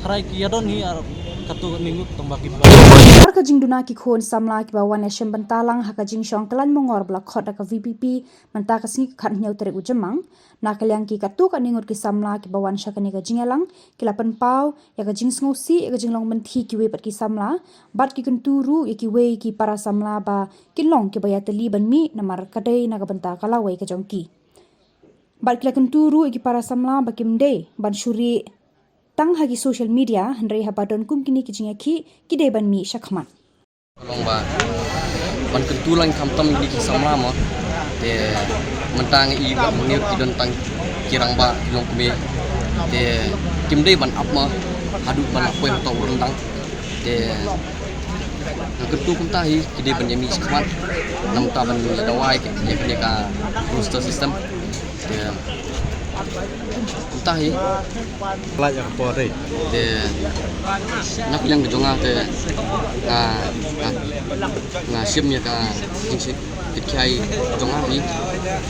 Try kiadon ni katu ningut tombaki ba. Harka jingduna ki khon samla ki bawan nation bantalang haka jing shong kalan mongor bla khot ka VPP manta ka sing khat nyau tere ujamang na kalyang ki katu ka ningut ki samla ki bawan shakani ka jingalang ki lapan pau ya ka jing sngosi ya ka jinglong menti ki we pat ki samla bat ki kunturu ya ki we ki para samla ba kinlong ki bayateli ban mi namar kadai na ka banta kala we ka jongki bat ki kunturu ya ki para samla ba kimde ban shuri tang hagi social media hendrai habadon kum kini kijinga ki deban mi shakman lomba ban kentulang kamtam di kisama mo te mentang I ba mengir kidon tang kirang ba long kumi te kimde ban up mo hadu ban apa yang tau rendang te kentu kum tahi kide ban yami shakman nam ta ban dawai ke ya ka booster system te tahi lại ở bờ đây te nak yang jonga te nga sim ya ka jing kiai jonga ni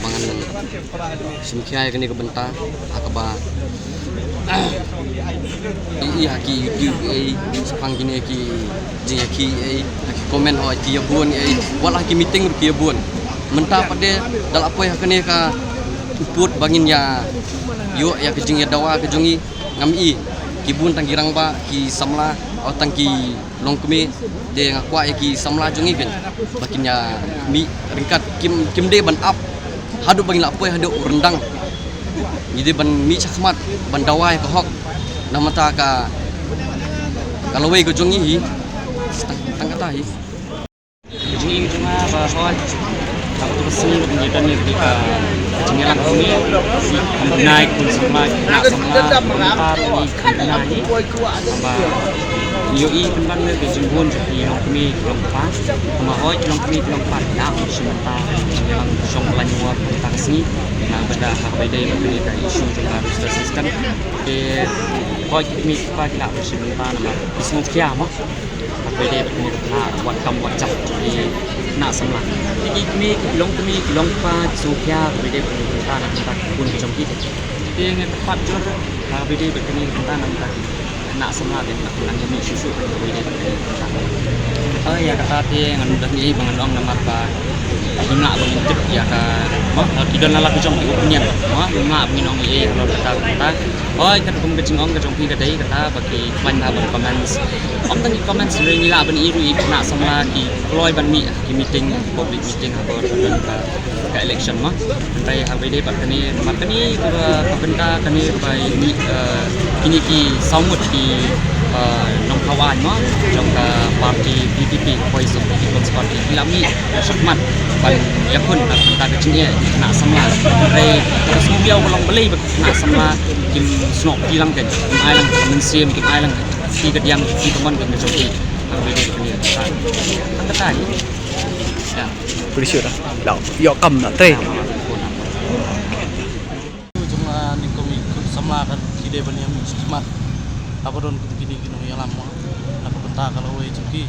mangan sim kiai kani ka benta akaba I haki YouTube sepang gini ki jing ki komen ho ki bun wala ki meeting ki bun menta pade dal apa ya kani ka uput bangin ya yo ya kejing ya dawa kejongi ngami kibun tanggirang ba ki samla o tangki longkumi de ngakwa ya ki samla jongi ben bakinnya mi ringkat kim de ban up hadu bangin la apa hadu rendang jadi ban mi chakmat ban dawa ya hok namata ka kalau we kejongi tangkata hi kejongi cuma ba hoi aku terus ni menjadi ni ketika jengelang kami si naik pun sama nak sama baru ni naik apa yoi tempat ni kejumbun jadi kami lompat sama hoi lompat nak sementara jengelang song pelanjua tentang sini nak benda berbeda begini dari isu juga harus tersiskan ke hoi kami kita sementara nak semua kiamah berbeda begini nak buat kamu buat cap jadi nak semula. Jadi kami long pa sukya bede kita nak pun jom kita. Jadi tempat jor bede begini kita nak semula dan nak yang susu bede kita. Ya kata ti ngan dah ni bangan nama pa. Nak mengintip ya ka. Mah kita nak laku jom punya. Mah nak menginong kalau kata. Oi kan kum kecingong ke jom kita dai kata bagi fan ha comments. Om tang comments ni la ban iru nak semula ki ploy ban mi ki meeting public meeting atau ka election mah sampai hari ini pak kini makani benda kini by ni kini ki samut di nong kawan mah trong ka parti PPP Voice of the People's Party ilami syakmat ban yakun nak benda kecilnya nak semula sampai terus mobil belum beli nak semula kim snok hilang kan kim ailang mensiam kim ailang ki kediam ki teman kan joki hari ini kini kan kata ya polisi dah lau yo kam nak teh Cuma ni kami sama kan kide ban yami shakman apa don kini yang lama nak benta kalau we joki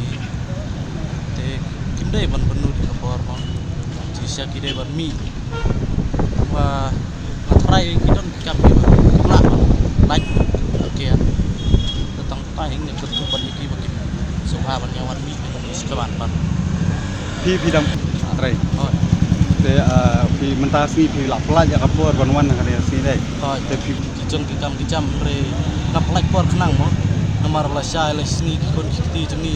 te kimde ban benu di kapor mo jisya kide ban mi wa matrai kidon kam lah like okay tentang paling ni betul ban iki bagi soha ban nyawan mi sekeban banพี่ดำอะไร oh แต่พี่มันตาสีพี่หลับพลาดจากกระปวดวันๆอะไรสีได้ oh te kijang kicam re nak like por kenang mo nomor la sha le sni kon kiti jeni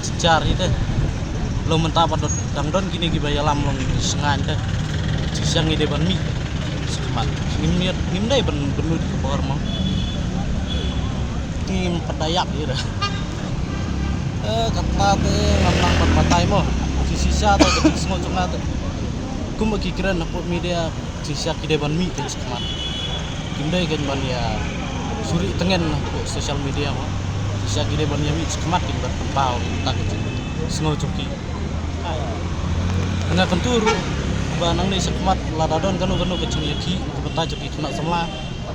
kicar ite lo mentapat dang don kini ki bayalam long sengan te siang ide ban mi semat nim dai ban benu di por mo tim pedayak ira kata te ngamlang patmatai mo sisa atau detik semua cuma tu kum bagi keren nak media sisa kide ban mi te semat kimdai kan ban ya suri tengen sosial media mo sisa kide ban ya mi semat kin bertembau tak semua coki kena kenturu banang ni semat ladadon kanu kecing yaki beta coki kena semla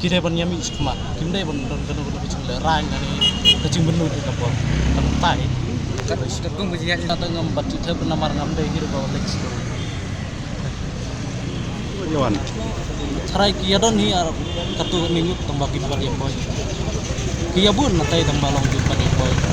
kide ban ya mi semat kimdai ban kanu kecing lerang ni kecing benu di kapal tentai Kung berjiat atau ngembat kita bernama ngamde hidup bawa Lex. Yawan. Try kiadon ni katu ningut tombaki bar yang boy. Kiyabun na tayo tang balong di panipoy.